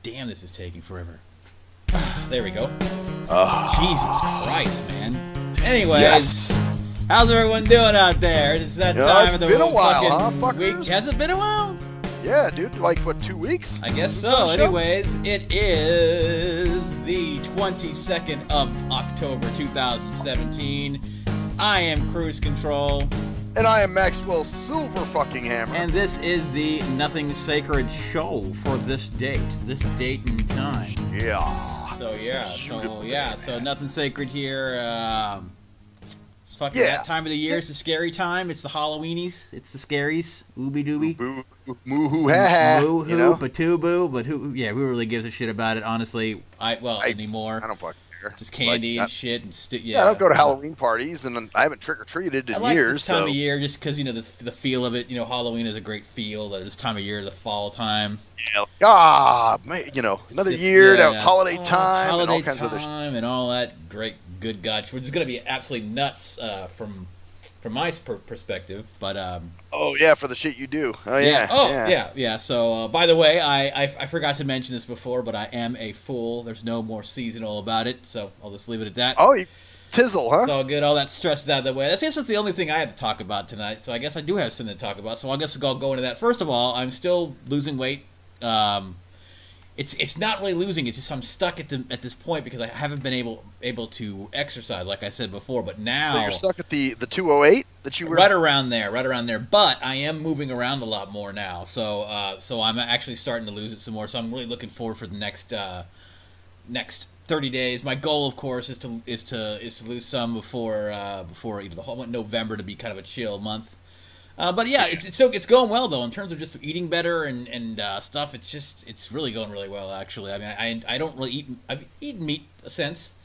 Damn, this is taking forever. There we go. Oh. Jesus Christ, man. Anyways, Yes. how's everyone doing out there? It's that time It's of the been a while, fucking huh, week. fuckers? Has it been a while? Yeah, dude. Like, what, 2 weeks? I guess Been on so. the show? Anyways, it is the 22nd of October 2017. I am Cruise Control. And I am Maxwell Silver fucking Hammer. And this is the Nothing Sacred show for this date and time. Yeah. So Nothing Sacred here. It's fucking Yeah. that time of the year. It's the scary time. It's the Halloweenies. It's the scaries. Ooby dooby. Boo, moo hoo ha ha. Moo You know? hoo, patoo but who? Yeah, who really gives a shit about it? Honestly, anymore. I don't fucking care. Just candy Like, and shit and Yeah, I don't go to Halloween parties, and I haven't trick or treated in I like years. this time so of year just because the feel of it. Halloween is a great feel. This time of year, the fall time. man, another year. That was holiday it's time holiday and all kinds of other. time and all that great good gosh, which is going to be absolutely nuts from my perspective. But Oh yeah, for the shit you do. Oh yeah. yeah. So by the way, I forgot to mention this before, but I am a fool. There's no more seasonal about it, so I'll just leave it at that. Oh, you tizzle, huh? It's all good. All that stress is out of the way. I guess that's the only thing I had to talk about tonight. So I guess I do have something to talk about. So I guess I'll go into that. First of all, I'm still losing weight. It's not really losing. It's just I'm stuck at this point because I haven't been able to exercise like I said before. But now So you're stuck at the 208 that you were right around there. But I am moving around a lot more now. So I'm actually starting to lose it some more. So I'm really looking forward for the next 30 days. My goal, of course, is to lose some before I want November to be kind of a chill month. But yeah, it's going well though in terms of just eating better and stuff. It's really going really well actually. I mean, I don't really eat. I've eaten meat since,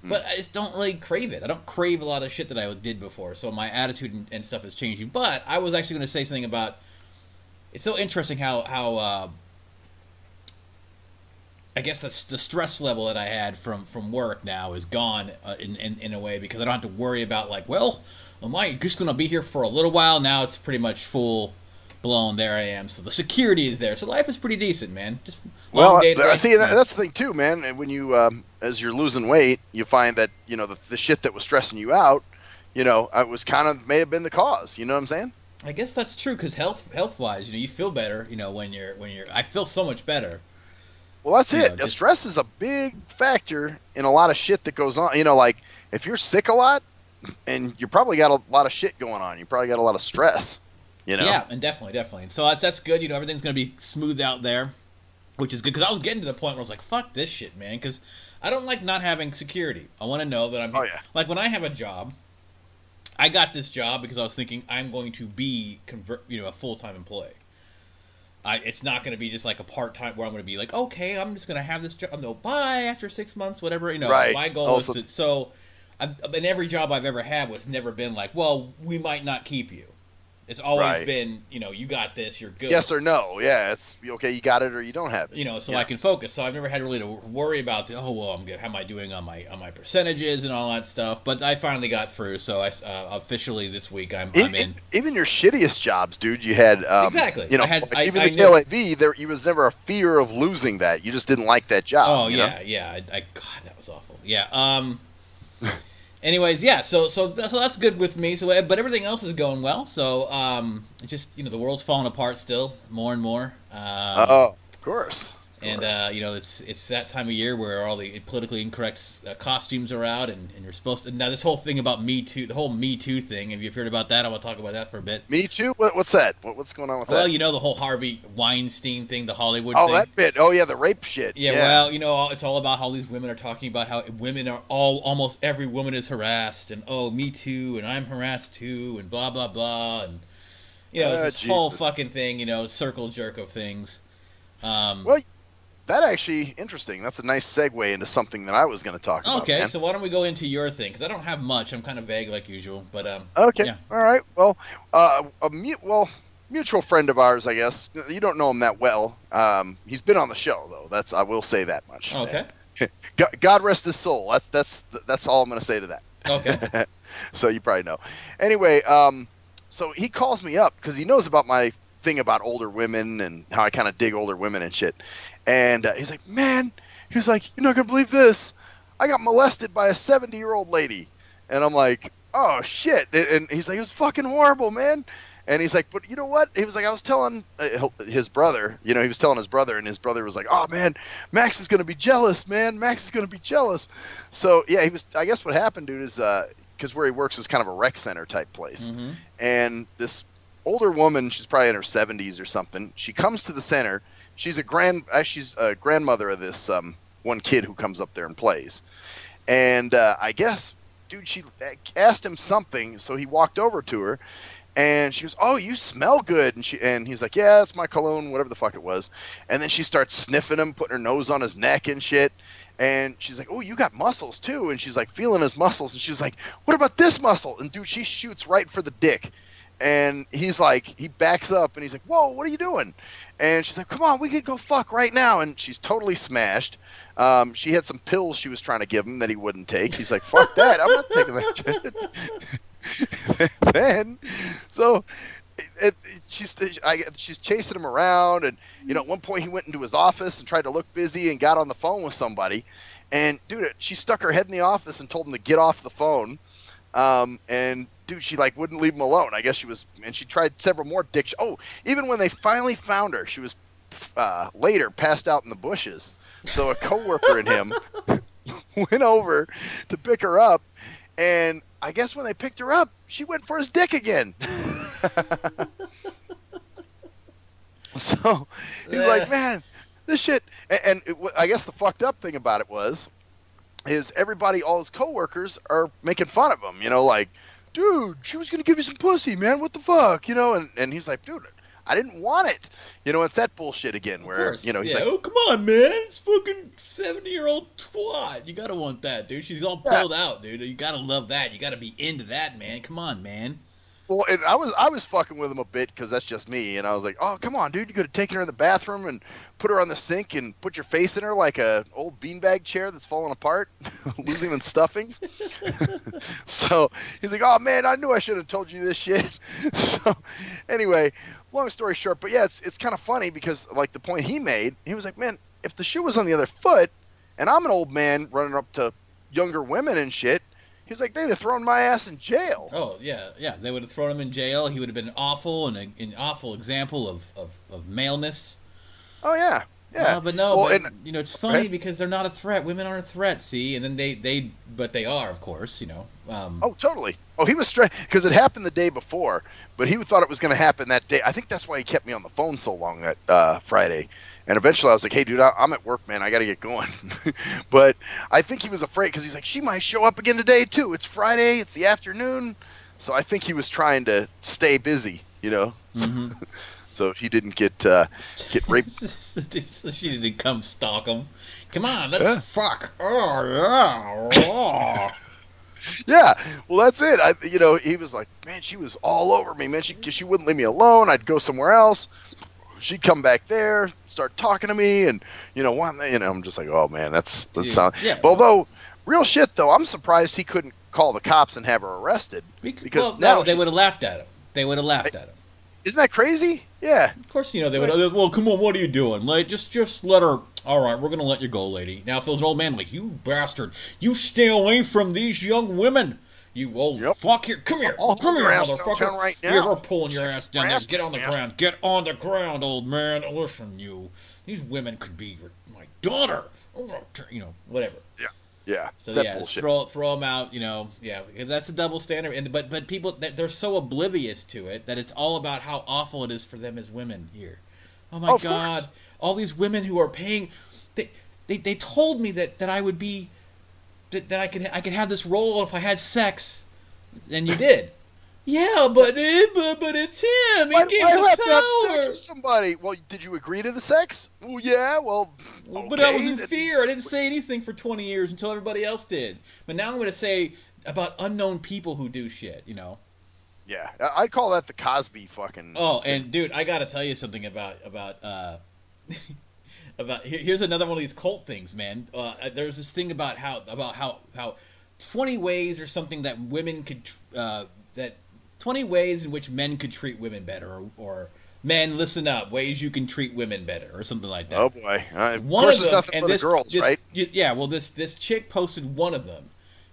but I just don't really crave it. I don't crave a lot of shit that I did before. So my attitude and stuff is changing. But I was actually going to say something about. It's so interesting how I guess the stress level that I had from work now is gone in a way because I don't have to worry about am I just going to be here for a little while? Now it's pretty much full blown. There I am. So the security is there. So life is pretty decent, man. Just long day to night. See, that's the thing too, man. And when you, as you're losing weight, you find that the shit that was stressing you out, it was may have been the cause. You know what I'm saying? I guess that's true because health wise, you feel better. When you're. I feel so much better. Well, that's it. Stress is a big factor in a lot of shit that goes on. Like if you're sick a lot, and you probably got a lot of shit going on. You probably got a lot of stress. Yeah, and definitely. And so that's good. Everything's gonna be smoothed out there, which is good because I was getting to the point where I was like, "Fuck this shit, man," because I don't like not having security. I want to know that I'm. Oh yeah. Like when I have a job, I got this job because I was thinking I'm going to be a full-time employee. It's not going to be just like a part-time where I'm going to be like, okay, I'm just going to have this job. No, bye after 6 months, whatever. Right. My goal is to. So, in every job I've ever had was never been like, well, we might not keep you. It's always been, you got this, you're good. Yes or no. Yeah, it's okay. You got it or you don't have it. So I can focus. So I've never had really to worry about I'm good. How am I doing on my percentages and all that stuff? But I finally got through. So I officially this week I'm in. Even your shittiest jobs, dude. You had exactly. even the KLAV, there was never a fear of losing that. You just didn't like that job. Oh yeah. God, that was awful. Yeah. Anyways, yeah, so that's good with me. So, but everything else is going well. So, it's just the world's falling apart still more and more. Of course. And it's that time of year where all the politically incorrect costumes are out, and you're supposed to now this whole thing about Me Too, the whole Me Too thing. Have you heard about that? I want to talk about that for a bit. Me Too? What's that? What's going on with that? Well, the whole Harvey Weinstein thing, the Hollywood thing. Oh, that bit. Oh yeah, the rape shit. Yeah. Well, it's all about how these women are talking about how women are almost every woman is harassed, and Me Too, and I'm harassed too, and blah blah blah, and it's this whole fucking thing, circle jerk of things. Well. That actually interesting. That's a nice segue into something that I was going to talk about. Okay, man. so why don't we go into your thing? Because I don't have much. I'm kind of vague like usual. But okay, yeah. All right. Well, mutual friend of ours, I guess. You don't know him that well. He's been on the show though. I will say that much. Okay. God rest his soul. That's all I'm going to say to that. Okay. So you probably know. Anyway, so he calls me up because he knows about my thing about older women and how I kind of dig older women and shit. And he's like, man, he was like, you're not gonna believe this. I got molested by a 70-year-old lady. And I'm like, oh shit. And he's like, it was fucking horrible, man. And he's like, but you know what? He was like, I was telling his brother, he was telling his brother, and his brother was like, oh man, Max is going to be jealous, man. Max is going to be jealous. So yeah, I guess what happened, dude, is, because where he works is kind of a rec center type place. Mm-hmm. And this older woman, she's probably in her 70s or something. She comes to the center. She's a grandmother of this, one kid who comes up there and plays. And, I guess, dude, she asked him something. So he walked over to her. And she goes, oh, you smell good. And he's like, yeah, it's my cologne, whatever the fuck it was. And then she starts sniffing him, putting her nose on his neck and shit. And she's like, oh, you got muscles too. And she's like feeling his muscles. And she's like, what about this muscle? And dude, she shoots right for the dick. And he's like, he backs up and he's like, whoa, what are you doing? And she's like, come on, we could go fuck right now. And she's totally smashed. She had some pills she was trying to give him that he wouldn't take. He's like, fuck that. I'm not taking that shit. Then, so she's chasing him around, and at one point he went into his office and tried to look busy and got on the phone with somebody, and dude, she stuck her head in the office and told him to get off the phone, and dude, she like wouldn't leave him alone. I guess she tried several more dicks. Oh, even when they finally found her, she was later passed out in the bushes. So a coworker and him went over to pick her up, and I guess when they picked her up, she went for his dick again. So he was like, man, this shit. And I guess the fucked up thing about it is everybody, all his coworkers are making fun of him, like, dude, she was going to give you some pussy, man. What the fuck? And he's like, dude, I didn't want it. It's that bullshit again where, he's like, oh, come on, man. It's fucking 70-year-old twat. You got to want that, dude. She's all pulled out, dude. You got to love that. You got to be into that, man. Come on, man. Well, and I was fucking with him a bit because that's just me. And I was like, oh, come on, dude. You could have taken her in the bathroom and put her on the sink and put your face in her like a old beanbag chair that's falling apart, losing in stuffings. So he's like, oh, man, I knew I should have told you this shit. So anyway, long story short, but yeah, it's kind of funny because like the point he made, he was like, man, if the shoe was on the other foot and I'm an old man running up to younger women and shit, he was like, they'd have thrown my ass in jail. Oh, yeah. They would have thrown him in jail. He would have been awful and an awful example of maleness. Oh, yeah. Yeah. But no, well, it's funny because they're not a threat. Women aren't a threat, see? And then but they are, of course, Oh, totally. Oh, he was stressed because it happened the day before, but he thought it was going to happen that day. I think that's why he kept me on the phone so long that Friday. And eventually I was like, hey, dude, I'm at work, man. I got to get going. But I think he was afraid because he's like, she might show up again today, too. It's Friday. It's the afternoon. So I think he was trying to stay busy, Mm-hmm. So he didn't get raped. So she didn't come stalk him. Come on, let's fuck. Oh, yeah. Yeah, well, that's it. He was like, man, she was all over me, man. She wouldn't leave me alone. I'd go somewhere else. She'd come back there, start talking to me, and I'm just like, oh man, that sounds. Yeah. But although, real shit though, I'm surprised he couldn't call the cops and have her arrested because now they would have laughed at him. They would have laughed at him. Isn't that crazy? Yeah. Of course, they would. Well, come on, what are you doing? Like, just let her. All right, we're gonna let you go, lady. Now, if it was an old man, like, you bastard, you stay away from these young women. You old fuck here. Come here, motherfucker. Right now. Here, we're pulling your ass down there. Get on the ground. Get on the ground, old man. Listen, these women could be my daughter. Whatever. Yeah. Yeah. So yeah, throw them out. Yeah, because that's a double standard. And but people, they're so oblivious to it that it's all about how awful it is for them as women here. Oh my God! Course. All these women who are paying, they told me that I would be. That I could have this role if I had sex, and you did. Yeah, but it's him. He gave the power. Have sex with somebody. Well, did you agree to the sex? Well, yeah. Well, okay. But I was in fear. I didn't say anything for 20 years until everybody else did. But now I'm going to say about unknown people who do shit. Yeah, I'd call that the Cosby fucking. Oh, and dude, I got to tell you something about here's another one of these cult things, man. There's this thing about how 20 ways or something that women could 20 ways in which men could treat women better or Men, listen up. Ways you can treat women better, or something like that. Oh boy! Of One course, of there's them, nothing and for the girls, right? Yeah, well, this chick posted one of them,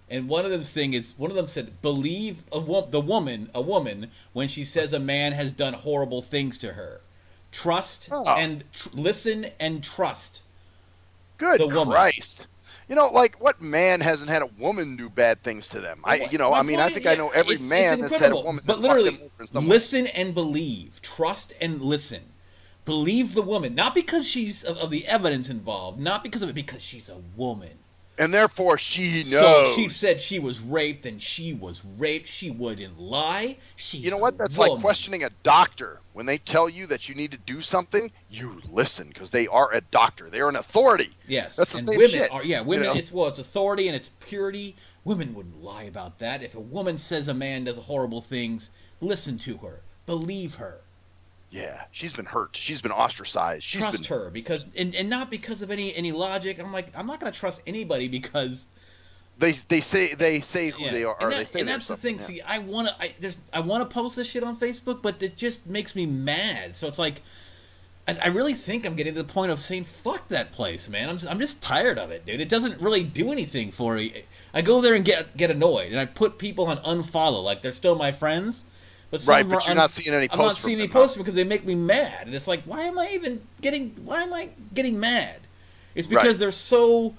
and one of them's thing is one of them said, "Believe a woman when she says a man has done horrible things to her. Trust Oh. and listen and trust Good the woman." Christ! You know, like what man hasn't had a woman do bad things to them? I think I know every man that's had a woman but that fucked them literally, over in some way. listen and believe, trust and listen. Believe the woman, not because she's of the evidence involved, not because of it, because she's a woman. And therefore, she knows. So she said she was raped, and she was raped. She wouldn't lie. She's You know what? That's woman. like questioning a doctor. When they tell you that you need to do something, you listen because they are a doctor. They are an authority. Yes, That's the and same women shit. are women. You know? It's authority and it's purity. Women wouldn't lie about that. If a woman says a man does horrible things, listen to her, believe her. Yeah, she's been hurt. She's been ostracized. Trust her because and not because of any logic. I'm not going to trust anybody because They say who they are. And, They say and that's the thing. Yeah. See, I want to post this shit on Facebook, but it just makes me mad. So it's like I really think I'm getting to the point of saying fuck that place, man. I'm just tired of it, dude. It doesn't really do anything for me. I go there and get annoyed, and I put people on unfollow, like they're still my friends. But some Right, but you're not seeing any posts. I'm not seeing any posts because they make me mad, and it's like, why am I getting mad? It's because they're so.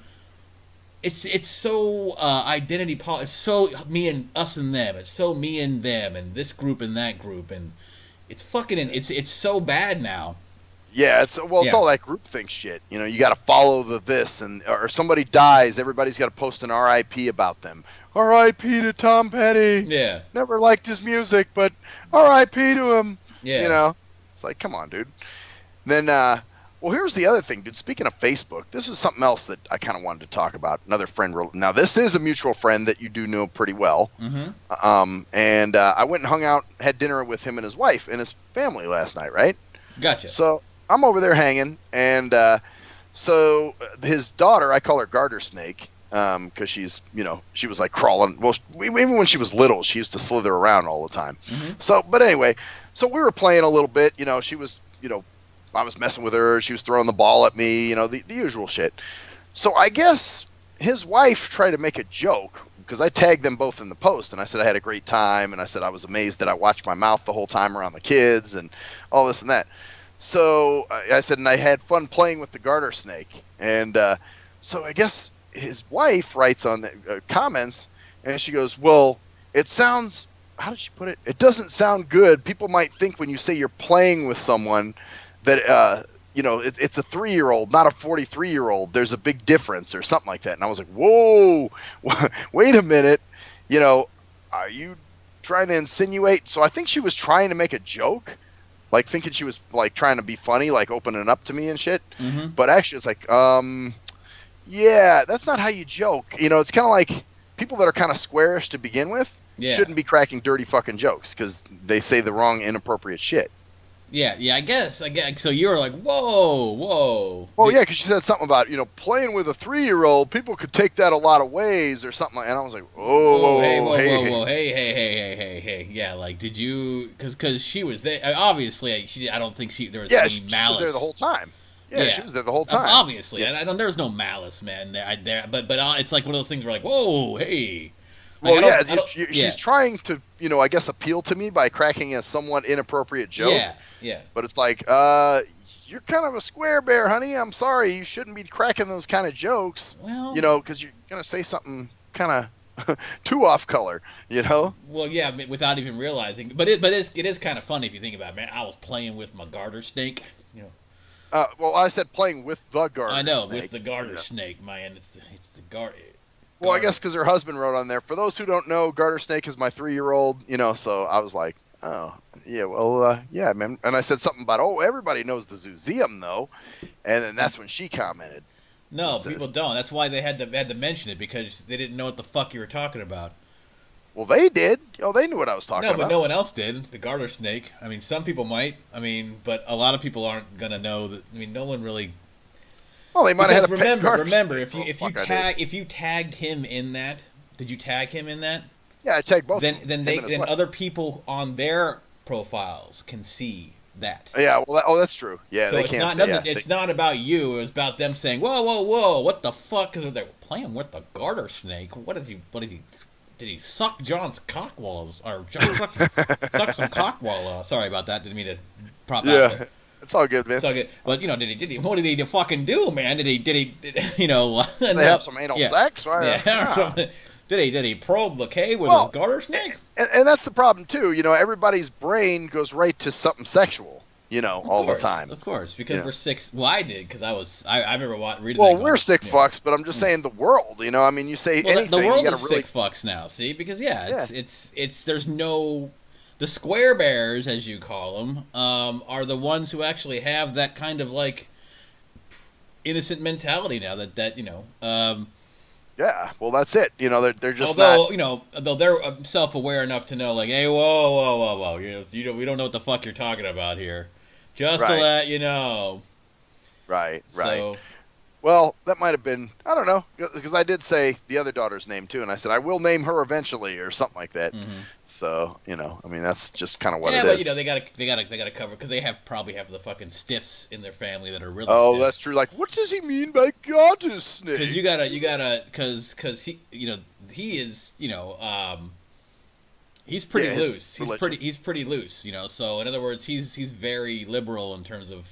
It's so identity It's so me and us and them. It's so me and them, and this group and that group, and it's fucking. It's so bad now. Yeah, it's all that groupthink shit. You know, you got to follow the this, or somebody dies, everybody's got to post an RIP about them. R.I.P. to Tom Petty. Yeah. Never liked his music, but R.I.P. to him. Yeah. You know, it's like, come on, dude. Then, well, here's the other thing, dude. Speaking of Facebook, this is something else that I kind of wanted to talk about. Another friend. Now, this is a mutual friend that you do know pretty well. Mm-hmm. And I went and hung out, had dinner with him and his wife and his family last night, right? Gotcha. So I'm over there hanging, and so his daughter, I call her Garter Snake, because she's, she was like crawling. Well, even when she was little, she used to slither around all the time. Mm-hmm. So, but anyway, so we were playing a little bit. She was, I was messing with her. She was throwing the ball at me. The usual shit. So I guess his wife tried to make a joke because I tagged them both in the post, and I said I had a great time, and I said I was amazed that I watched my mouth the whole time around the kids and all this and that. So I said, and I had fun playing with the Garter Snake. And so I guess his wife writes on the comments, and she goes, well, it sounds, how did she put it? It doesn't sound good. People might think when you say you're playing with someone that, it's a 3-year-old, not a 43-year-old. There's a big difference or something like that. And I was like, whoa, wait a minute. Are you trying to insinuate? So I think she was trying to make a joke. Like thinking she was like trying to be funny, like opening up to me and shit. Mm-hmm. But actually it's like, yeah, that's not how you joke. It's kind of like people that are kind of squarish to begin with shouldn't be cracking dirty fucking jokes because they say the wrong inappropriate shit. Yeah, I guess. So you were like, whoa. Well, yeah, because she said something about, playing with a 3-year-old, people could take that a lot of ways or something. And I was like, hey. Yeah, like, did you, because she was there. Obviously, I don't think there was any malice. She was there the whole time. Yeah, she was there the whole time. Obviously. Yeah. There was no malice, man. But it's like one of those things where like, whoa, hey. Like, well, she's trying to, I guess appeal to me by cracking a somewhat inappropriate joke. Yeah. But it's like, you're kind of a square bear, honey. I'm sorry. You shouldn't be cracking those kind of jokes. Well, because you're going to say something kind of too off color, Well, yeah, without even realizing. But it is kind of funny if you think about it, man. I was playing with my Garter Snake, well, I said playing with the Garter Snake. I know, with the Garter Snake, man. It's the Garter. Well, I guess because her husband wrote on there. For those who don't know, Garter Snake is my 3-year-old, so I was like, oh, yeah, well, yeah, man. And I said something about, everybody knows the Zoozeum, though. And then that's when she commented. No, people don't. That's why they had to mention it, because they didn't know what the fuck you were talking about. Well, they did. They knew what I was talking about. No, but no one else did. The Garter Snake. I mean, some people might. But a lot of people aren't going to know that. No one really... Well, they might have had remember, if you tagged him in that, did you tag him in that? Yeah, I tagged both. Then other people on their profiles can see that. Yeah, well, that's true. Yeah, So they it's can't. not Yeah, nothing. It's not about you. It's about them saying, "Whoa, whoa, whoa! What the fuck?" Because they're playing with the garter snake. What did he? What did he? Did he suck John's cock walls or John suck some cock wall? Sorry about that. Didn't mean to prop out. yeah, But it's all good, man. it's all good. But you know, what did he fucking do, man? Did he you know? They have some anal sex, right? Yeah. Or something. Did he probe the cave with Well, his garter snake? And that's the problem too. You know, everybody's brain goes right to something sexual. You know, all the time. Of course, because we're sick. Well, I did because I remember reading. Well, we're sick fucks, but I'm just saying the world. You know, I mean, you say anything. The world you is really... sick fucks now. See, because it's there's no the square bears, as you call them, are the ones who actually have that kind of like innocent mentality now. That you know. Yeah, well, that's it. You know, they're just although you know, though they're self-aware enough to know, like, hey, whoa, you know, we don't know what the fuck you're talking about here, just to let you know. Right. So, well, that might have been, I don't know, because I did say the other daughter's name too, and I said I will name her eventually or something like that. Mm-hmm. So, you know, I mean, that's just kind of what it is. Yeah, but you know, they gotta cover because they probably have the fucking stiffs in their family that are really. Oh, stiff. That's true. Like, what does he mean by garter snake? Because because he, you know, he is, you know, he's pretty loose. He's pretty loose, you know. So in other words, he's very liberal in terms of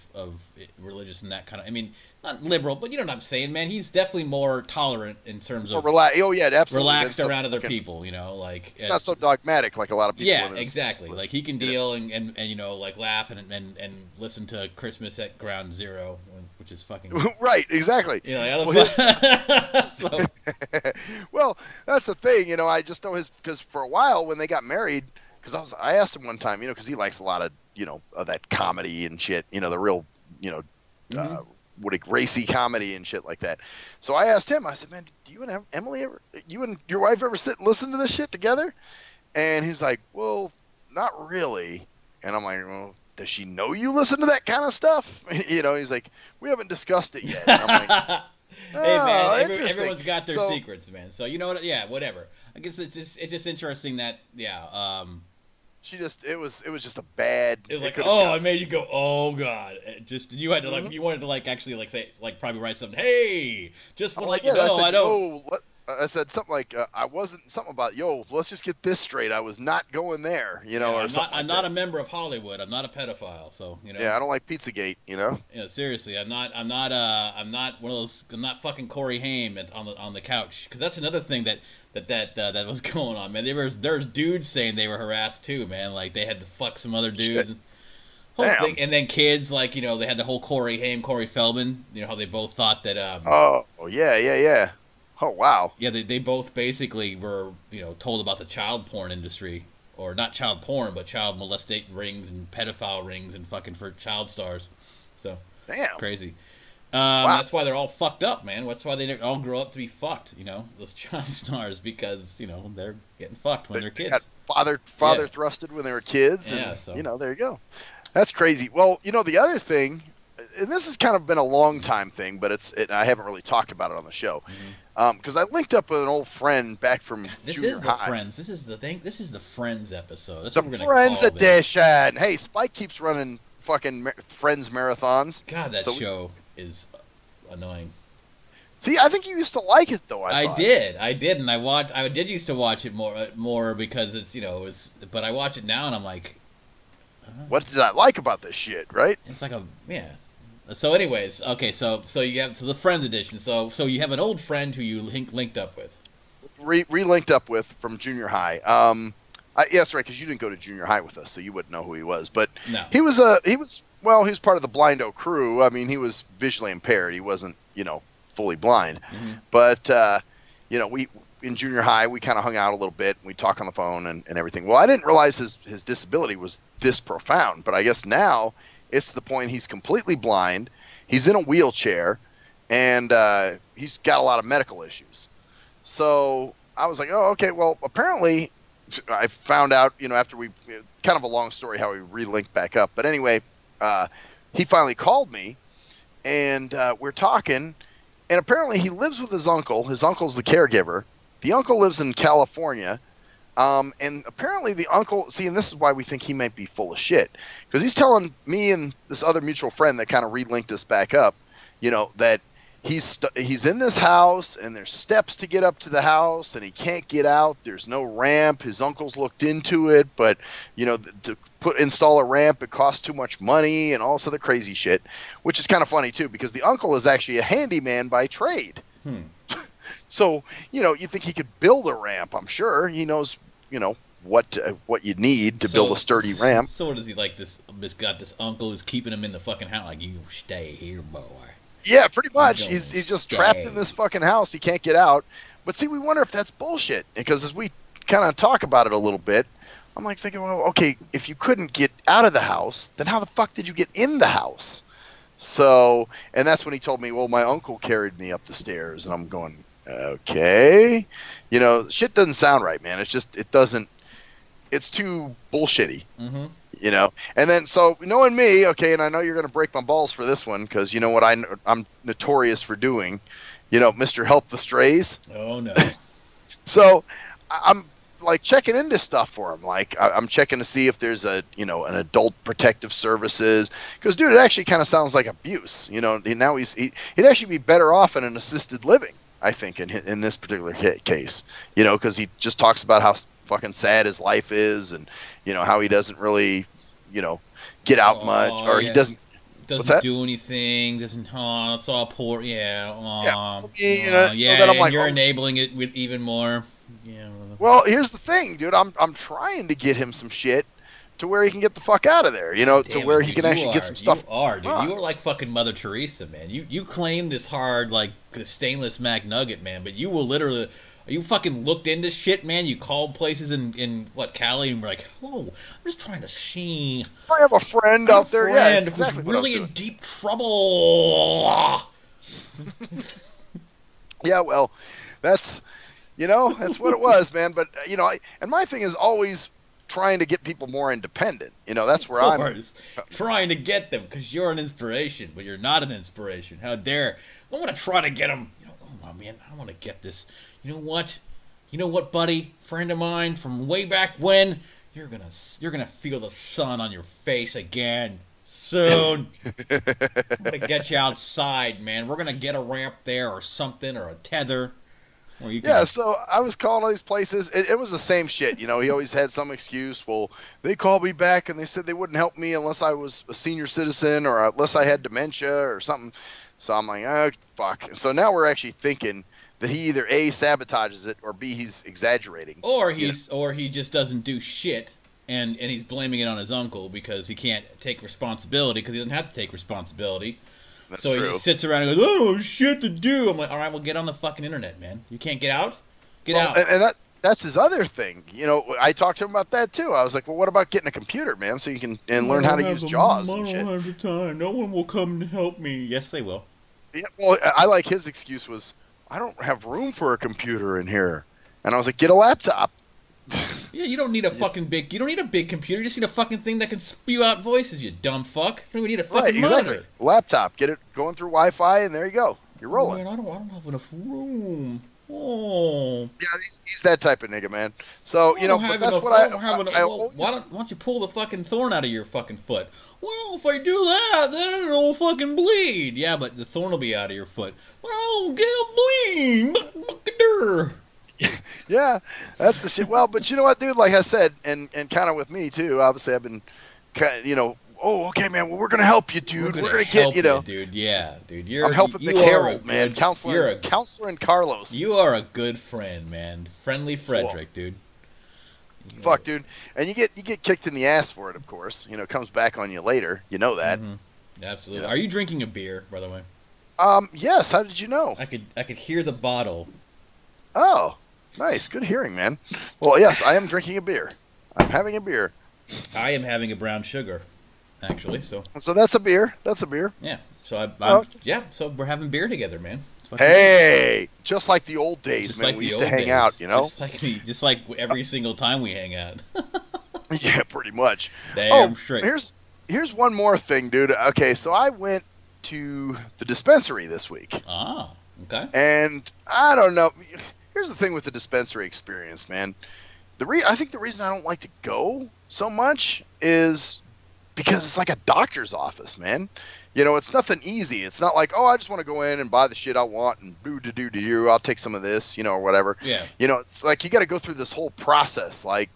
religious and that kind of. I mean, not liberal, but you know what I'm saying, man. He's definitely more tolerant in terms of Oh yeah, absolutely. Relaxed around other people, you know, like it's not so dogmatic like a lot of people. Yeah, exactly. Like he can deal and you know, like laugh and listen to Christmas at Ground Zero, which is fucking right. Exactly. You know, well, that's the thing, you know. I just know because for a while when they got married, because I asked him one time, you know, because he likes a lot of, you know, of that comedy and shit, you know, the real, you know, racy comedy and shit like that. So I asked him, I said, man, do you and Emily you and your wife ever sit and listen to this shit together? And he's like, well, not really. And I'm like, well, does she know you listen to that kind of stuff? You know, he's like, we haven't discussed it yet. And I'm like, hey man, everyone's got their secrets, man. So you know what? Yeah, whatever. I guess it's just interesting that it was just a bad. It was like, I made you go, oh god. You had to like, you wanted to like actually like say like probably write something. Hey, just want to let you know I don't. I said something like, I wasn't something about, let's just get this straight. I was not going there, you know, or something. I'm not a member of Hollywood. I'm not a pedophile. So, you know. Yeah, I don't like Pizzagate, you know. Yeah, seriously, I'm not one of those. I'm not fucking Corey Haim on the couch, because that's another thing that was going on, man. There's dudes saying they were harassed too, man. Like they had to fuck some other dudes. Whole thing. And then kids, like, you know, they had the whole Corey Haim, Corey Feldman. You know how they both thought that. Oh yeah. Oh wow. Yeah, they both basically were, you know, told about the child porn industry, or not child porn, but child molestation rings and pedophile rings and fucking for child stars. So damn, crazy. Wow. That's why they're all fucked up, man. That's why they all grow up to be fucked. You know, those child stars, because you know they're getting fucked when they're kids. Got father thrusted when they were kids, and you know, there you go. That's crazy. Well, you know, the other thing, and this has kind of been a long time thing, but I haven't really talked about it on the show. Because I linked up with an old friend back from junior high. Friends. This is the thing. This is the Friends episode. That's the what we're Friends edition. Hey, Spike keeps running fucking Friends marathons. God, that show is annoying. See, I think you used to like it though. I did, and I did used to watch it more because it's, you know, it was. But I watch it now and I'm like, what did I like about this shit? Right? It's like So, anyways, okay, so you have the Friends edition. So you have an old friend who you linked up with. Re-linked up with from junior high. That's right, because you didn't go to junior high with us, so you wouldn't know who he was. But no. he was part of the Blindo crew. I mean, he was visually impaired. He wasn't, you know, fully blind. Mm-hmm. But you know, we in junior high we kind of hung out a little bit. We talk on the phone and everything. Well, I didn't realize his disability was this profound, but I guess now it's to the point he's completely blind. He's in a wheelchair, and he's got a lot of medical issues. So I was like, oh, okay. Well, apparently, I found out, you know, after we kind of a long story how we re-linked back up. But anyway, he finally called me, and we're talking. And apparently, he lives with his uncle. His uncle's the caregiver. The uncle lives in California. And apparently the uncle, see, and this is why we think he might be full of shit, because he's telling me and this other mutual friend that kind of relinked us back up, that he's in this house and there's steps to get up to the house and he can't get out. There's no ramp. His uncle's looked into it, but to install a ramp, it costs too much money and all this other crazy shit, which is kind of funny too, because the uncle is actually a handyman by trade. So, you think he could build a ramp. I'm sure he knows, what you need to build a sturdy ramp. So what is he like? This uncle who's keeping him in the fucking house, like, you stay here, boy. Yeah, pretty much. He's just trapped in this fucking house. He can't get out. But see, we wonder if that's bullshit, because as we kind of talk about it a little bit, I'm like thinking, well, okay, if you couldn't get out of the house, then how the fuck did you get in the house? So, and that's when he told me, well, my uncle carried me up the stairs, and I'm going, okay, shit doesn't sound right, man. It's too bullshitty, And then, so knowing me, okay, and I know you're going to break my balls for this one, because you know what I'm notorious for doing, Mr. Help the Strays. Oh no. So I'm like checking into stuff for him. Like I'm checking to see if there's an adult protective services, because dude, it actually kind of sounds like abuse. Now he'd actually be better off in an assisted living, I think, in this particular case, because he just talks about how fucking sad his life is, and how he doesn't really, get out much, or he doesn't do anything. It's all poor. Yeah. So then I'm like, you're enabling it with even more. Yeah. Well, here's the thing, dude. I'm trying to get him some shit to where he can get the fuck out of there, to where he can actually get some stuff. You are, dude. You are like fucking Mother Teresa, man. You claim this hard, like, the stainless McNugget, man, but you will literally... You fucking looked into shit, man. You called places in Cali, and were like, "Oh, I'm just trying to see." I have a friend out there, yeah, who's really in deep trouble. Yeah, well, that's what it was, man. But and my thing is always trying to get people more independent. That's where I'm trying to get them, because you're an inspiration, but you're not an inspiration. How dare! I want to try to get them. Oh man, I want to get this. You know what, buddy? Friend of mine from way back when. You're gonna feel the sun on your face again soon. I'm gonna get you outside, man. We're gonna get a ramp there or something, or a tether. Yeah, so I was calling all these places. It was the same shit. He always had some excuse. Well, they called me back and they said they wouldn't help me unless I was a senior citizen or unless I had dementia or something. So I'm like, oh, fuck. So now we're actually thinking that he either A, sabotages it, or B, he's exaggerating. Or he just doesn't do shit, and he's blaming it on his uncle because he can't take responsibility, because he doesn't have to take responsibility. That's true. He just sits around and goes, oh, shit to do. I'm like, all right, well, get on the fucking internet, man. You can't get out? Get out. And that's his other thing. I talked to him about that, too. I was like, well, what about getting a computer, man, so you can learn how to use JAWS and shit? I don't have the time. No one will come to help me. Yes, they will. Yeah, well, I like his excuse was, I don't have room for a computer in here. And I was like, get a laptop. Yeah, you don't need a fucking big... You don't need a big computer. You just need a fucking thing that can spew out voices, you dumb fuck. You don't even need a fucking monitor. Laptop. Get it going through Wi-Fi, and there you go. You're rolling. Man, I don't have enough room. Oh. Yeah, he's that type of nigga, man. So, but that's what why don't you pull the fucking thorn out of your fucking foot? Well, if I do that, then it'll fucking bleed. Yeah, but the thorn will be out of your foot. Well, get bleed. Yeah, that's the shit. Well, but you know what, dude? Like I said, and kind of with me too. Obviously, I've been, oh, okay, man. Well, we're gonna help you, dude. We're gonna get, dude. Yeah, dude. I'm helping Vic Harold, man. Counselor and Carlos. You are a good friend, man. Friendly Frederick, dude. Fuck, dude. And you get kicked in the ass for it, of course. It comes back on you later. You know that. Mm-hmm. Absolutely. Are you drinking a beer, by the way? Yes. How did you know? I could hear the bottle. Oh, nice. Good hearing, man. Well, yes, I am drinking a beer. I'm having a beer. I am having a brown sugar, actually. So that's a beer. That's a beer. Yeah. So So we're having beer together, man. Hey, just like the old days, man. We used to hang out, Just like every single time we hang out. Yeah, pretty much. Damn straight. Here's one more thing, dude. Okay, so I went to the dispensary this week. Ah, okay. And I don't know. Here's the thing with the dispensary experience, man. I think the reason I don't like to go so much is because it's like a doctor's office, man. You know, it's nothing easy. It's not like, oh, I just want to go in and buy the shit I want and do. I'll take some of this, you know, or whatever. Yeah. You know, it's like you got to go through this whole process. Like,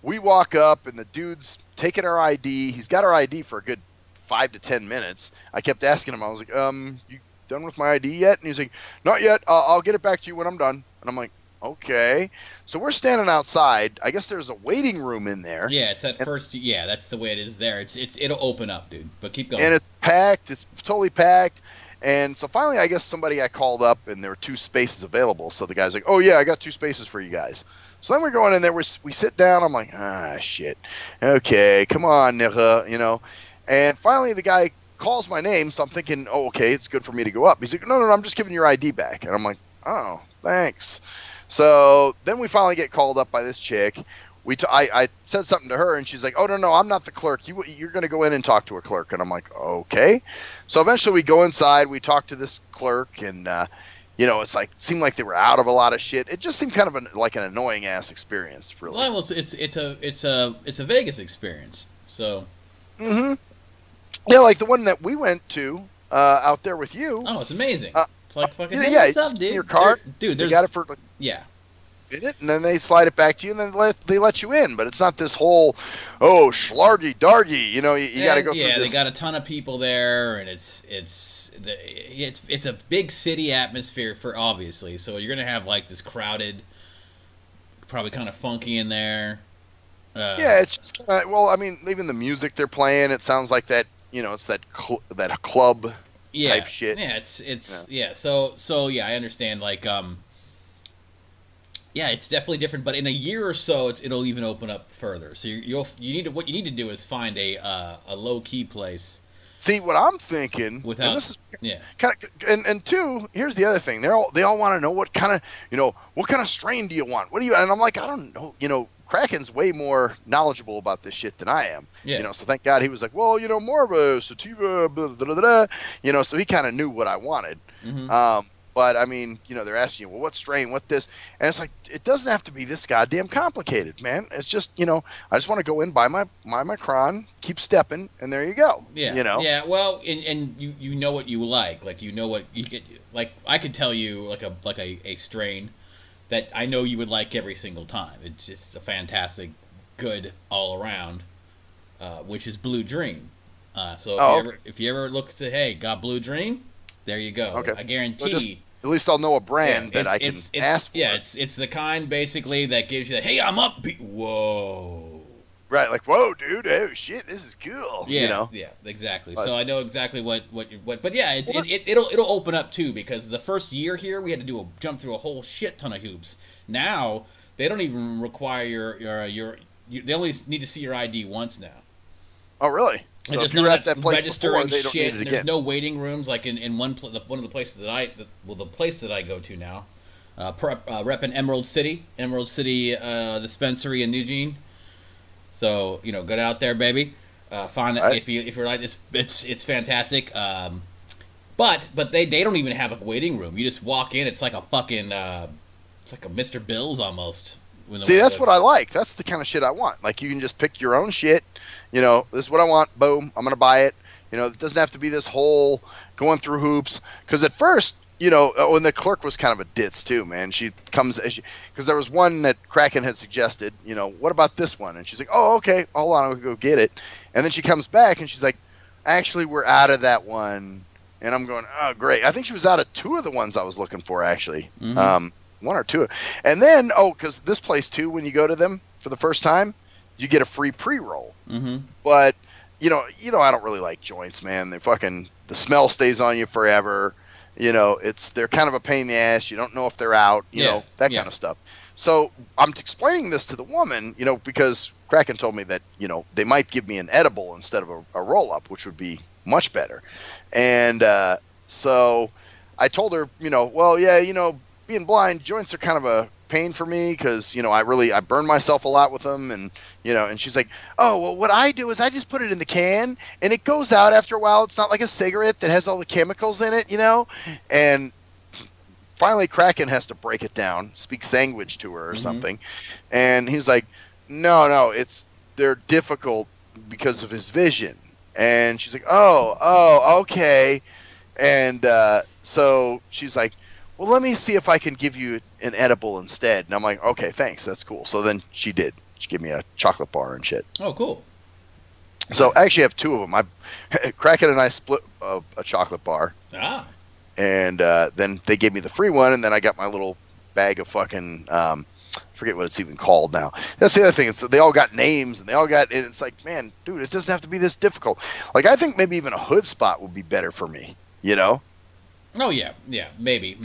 we walk up and the dude's taking our ID. He's got our ID for a good 5 to 10 minutes. I kept asking him. I was like, you done with my ID yet? And he's like, not yet. I'll get it back to you when I'm done. And I'm like, okay. So we're standing outside. I guess there's a waiting room in there. Yeah, it's that first. Yeah, that's the way it is there. It'll open up, dude. But keep going. And it's packed. It's totally packed. And so finally, I guess somebody got called up, and there were 2 spaces available. So the guy's like, "Oh yeah, I got 2 spaces for you guys." So then we're going in there. We sit down. I'm like, ah, shit. Okay, come on, you know. And finally, the guy calls my name. So I'm thinking, oh, okay, it's good for me to go up. He's like, no, I'm just giving your ID back. And I'm like, oh, thanks. So then we finally get called up by this chick. I said something to her, and she's like, oh, no, I'm not the clerk. You're going to go in and talk to a clerk. And I'm like, okay. So eventually we go inside. We talk to this clerk, and, you know, it's like, seemed like they were out of a lot of shit. It just seemed kind of like an annoying ass experience, really. Well, it's a Vegas experience. So. Mm-hmm. Yeah, like the one that we went to out there with you. Oh, it's amazing. It's like fucking stuff, dude. Your card, dude. They got it for and then they slide it back to you, and then they let you in. But it's not this whole schlargy dargy. You know, you got to go through this. Yeah, they got a ton of people there, and it's a big city atmosphere for obviously. So you're gonna have like this crowded, probably kind of funky in there. Yeah, it's just well, I mean, even the music they're playing, it sounds like that. You know, it's that club type shit. Yeah, yeah. So yeah, I understand. Like, yeah, it's definitely different. But in a year or so, it'll even open up further. So what you need to do is find a low key place. See, what I'm thinking, without and this is yeah, kind of, and 2, here's the other thing. They all want to know what kind of strain do you want? What do you? And I'm like, I don't know. You know, Kraken's way more knowledgeable about this shit than I am. Yeah. You know, so thank God he was like, well, you know, more of a sativa, blah, blah, blah, blah. You know, so he kind of knew what I wanted. Mm-hmm. But I mean, you know, they're asking you, well, what strain, what this, and it's like, it doesn't have to be this goddamn complicated, man. It's just, you know, I just want to go in, buy my cron, keep stepping, and there you go. Yeah. You know. Yeah. Well, and you know what you like you know what you get. Like I could tell you like a strain that I know you would like every single time. It's just a fantastic, good all around, which is Blue Dream. So if you ever look to, hey, got Blue Dream, there you go. Okay. I guarantee. At least I'll know a brand that I can ask for. Yeah, it's the kind basically that gives you that. Hey, I'm up. Whoa. Right, like, whoa, dude, oh shit, this is cool. Yeah, you know? Yeah, exactly. So I know exactly what. But yeah, it'll open up too, because the first year here we had to jump through a whole shit ton of hoops. Now they don't even require your they only need to see your ID once now. Oh, really? So if you're at that place registering before, shit, and there's no waiting rooms like in one of the places the place that I go to now, repping Emerald City dispensary in Eugene. So you know, get out there, baby. Find that if you're like this, it's fantastic. But they don't even have a waiting room. You just walk in. It's like a fucking it's like a Mr. Bill's almost. See, that's what I like. That's the kind of shit I want. Like, you can just pick your own shit. You know, this is what I want. Boom, I'm gonna buy it. You know, it doesn't have to be this whole going through hoops. Because at first, you know, when the clerk was kind of a ditz too, man. She comes because there was one that Kraken had suggested. You know, what about this one? And she's like, oh, okay, hold on, I'll go get it. And then she comes back and she's like, actually, we're out of that one. And I'm going, oh, great. I think she was out of 2 of the ones I was looking for, actually. Mm-hmm. 1 or 2. And then, because this place too, when you go to them for the first time, you get a free pre-roll. Mm-hmm. But you know, I don't really like joints, man. The smell stays on you forever. You know, they're kind of a pain in the ass. You don't know if they're out. You know, that kind of stuff. So I'm explaining this to the woman, you know, because Kraken told me that, you know, they might give me an edible instead of a roll-up, which would be much better. And so I told her, you know, well, yeah, you know, being blind, joints are kind of a pain for me because, you know, I burn myself a lot with them. And, you know, and she's like, oh, well, what I do is I just put it in the can and it goes out after a while. It's not like a cigarette that has all the chemicals in it, you know? And finally Kraken has to break it down, speak language to her or something, and he's like, no, they're difficult because of his vision. And she's like, oh, okay. And so she's like, well, let me see if I can give you an edible instead. And I'm like, okay, thanks, that's cool. So then she did. She gave me a chocolate bar and shit. Oh, cool. So I actually have two of them. Kraken and I split a chocolate bar. Ah. And then they gave me the free one, and then I got my little bag of fucking forget what it's even called now. That's the other thing. They all got names, and it's like, man, dude, it doesn't have to be this difficult. Like, I think maybe even a hood spot would be better for me, you know? Oh yeah, maybe,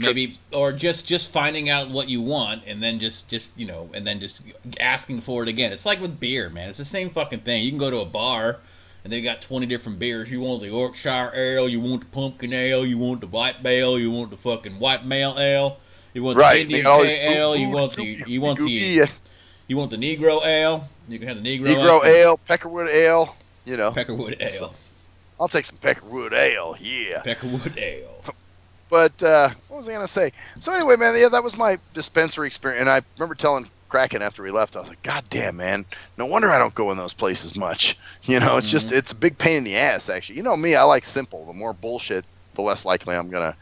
or just finding out what you want, and then just and then just asking for it again. It's like with beer, man. It's the same fucking thing. You can go to a bar, and they got 20 different beers. You want the Yorkshire Ale, you want the pumpkin ale, you want the white ale, you want the fucking white male ale, you want the Indian pale ale, you want the Negro ale. You can have the Negro ale, Peckerwood ale, you know. Peckerwood ale. I'll take some Peckerwood ale, yeah. Peckerwood ale. But what was I gonna say? So anyway, man, yeah, that was my dispensary experience, and I remember telling Kraken after we left, I was like, God damn, man, no wonder I don't go in those places much. You know, it's a big pain in the ass, actually. You know me, I like simple. The more bullshit, the less likely I'm gonna,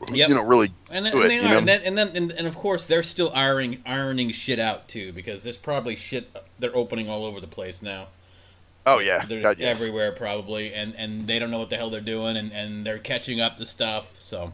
really do it. And of course, they're still ironing shit out too, because there's probably shit they're opening all over the place now. Oh yeah, they're just everywhere probably, and they don't know what the hell they're doing, and they're catching up to stuff. So,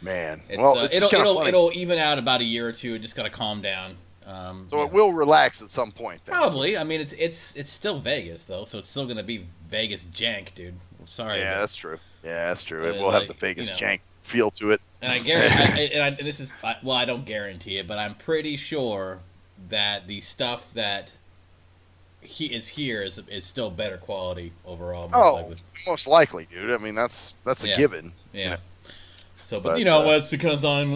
man, it'll even out about a year or two. It just gotta calm down. So it will relax at some point. Then. Probably. I mean, it's still Vegas though, so it's still gonna be Vegas jank, dude. Sorry. Yeah, that's true. Yeah, that's true. It will have the Vegas jank feel to it. And I guarantee, I don't guarantee it, but I'm pretty sure that the stuff that is still better quality overall. Most likely, dude. I mean, that's a given. Yeah. So, but it's because I'm.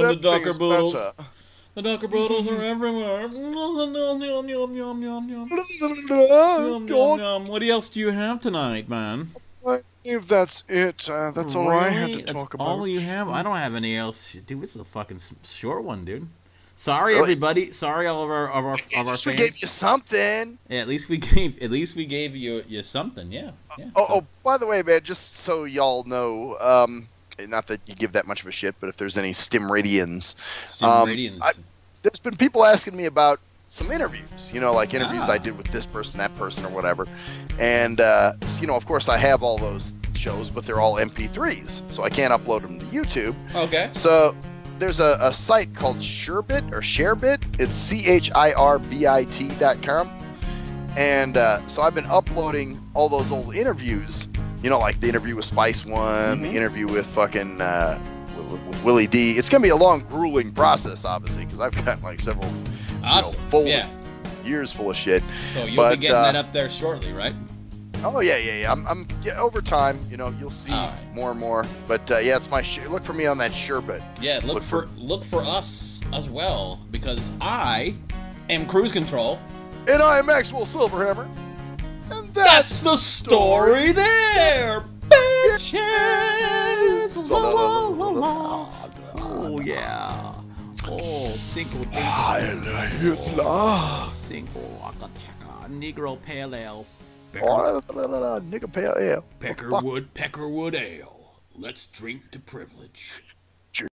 The Docker Boodles. The Docker Boodles are everywhere. What else do you have tonight, man? I believe that's it. That's all I had to talk about. All you have? I don't have any else. Dude, this is a fucking short one, dude. Sorry, everybody. Sorry, all of our fans. We gave you something. Yeah, at least we gave you something. Yeah. Oh, by the way, man, just so y'all know, not that you give that much of a shit, but if there's any Stimradians, there's been people asking me about some interviews. Like interviews I did with this person, that person, or whatever. And of course, I have all those shows, but they're all MP3s, so I can't upload them to YouTube. Okay. So there's a site called Sherbit or Sharebit. It's CHIRBIT.com. And so I've been uploading all those old interviews, like the interview with Spice One, the interview with fucking with Willie D. It's going to be a long, grueling process, obviously, because I've got like several years full of shit. So you'll be getting that up there shortly, right? Oh yeah. I'm over time, you'll see more and more. But it's my look for me on that Sherbit. Yeah, look for us as well, because I am Cruise Control, and I am Maxwell Silverhammer, and that's the story there, bitches. Oh yeah. Oh, Cinco de Cinco Negro Pale Ale. Nigga pale ale. Peckerwood Ale. Let's drink to privilege.